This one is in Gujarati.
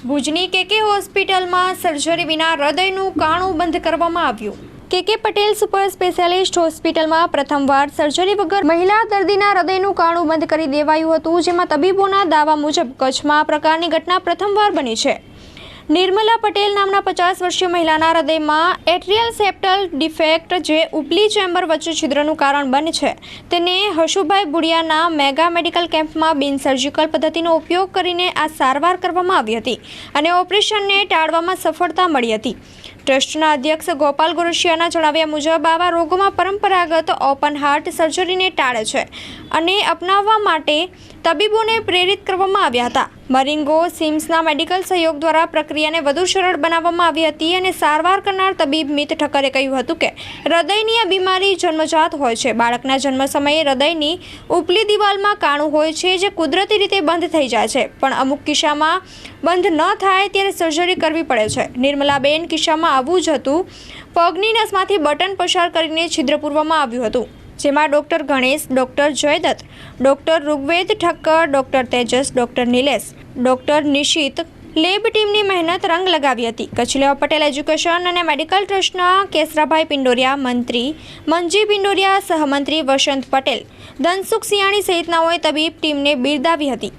ભુજની કેકે હોસ્પિટલમાં સર્જરી વિના હૃદયનું કાણું બંધ કરવામાં આવ્યું। કેકે પટેલ સુપર સ્પેશિયાલિસ્ટ હોસ્પિટલમાં પ્રથમવાર સર્જરી વગર મહિલા દર્દીના હૃદયનું કાણું બંધ કરી દેવાયું હતું, જેમાં તબીબોના દાવા મુજબ કચ્છમાં આ પ્રકારની ઘટના પ્રથમવાર બની છે। નિર્મલા પટેલ નામના 50 વર્ષીય મહિલાના હૃદયમાં એટ્રિયલ સેપ્ટલ ડિફેક્ટ, જે ઉપલી ચેમ્બર વચ્ચે છિદ્રનું કારણ બને છે, તેને હશુભાઈ બુડિયાના મેગા મેડિકલ કેમ્પમાં બિન સર્જિકલ પદ્ધતિનો ઉપયોગ કરીને આ સારવાર કરવામાં આવી હતી અને ઓપરેશનને ટાળવામાં સફળતા મળી હતી। ટ્રસ્ટના અધ્યક્ષ ગોપાલ ગોરસિયાના જણાવ્યા મુજબ આવા રોગોમાં પરંપરાગત ઓપન હાર્ટ સર્જરીને ટાળે છે અને અપનાવવા માટે તબીબોને પ્રેરિત કરવામાં આવ્યા હતા। મરિંગો સિમ્સના મેડિકલ સહયોગ દ્વારા પ્રક્રિયાને વધુ સરળ બનાવવામાં આવી હતી અને સારવાર કરનાર તબીબ મિત ઠક્કરે કહ્યું હતું કે હૃદયની આ બીમારી જન્મજાત હોય છે। બાળકના જન્મ સમયે હૃદયની ઉપલી દિવાલમાં કાણું હોય છે, જે કુદરતી રીતે બંધ થઈ જાય છે, પણ અમુક કિસ્સામાં બંધ ન થાય ત્યારે સર્જરી કરવી પડે છે। નિર્મલાબેન કિસ્સામાં આવું જ હતું। પગની નસમાંથી બટન પસાર કરીને છિદ્ર પૂરવામાં આવ્યું હતું, જેમાં doctor Ganesh, doctor Jaydatt, doctor Rugved Thakkar, doctor Tejas, doctor Nilesh, doctor Nishit lab ટીમની મહેનત રંગ લગાવી હતી। કચ્છ લેવા પટેલ એજ્યુકેશન અને મેડિકલ ટ્રસ્ટના કેસરાભાઈ પિંડોરિયા, મંત્રી મંજી પિંડોરિયા, સહમંત્રી વસંત પટેલ, ધનસુખ સિયાણી સહિતનાઓએ તબીબ ટીમને બિરદાવી હતી।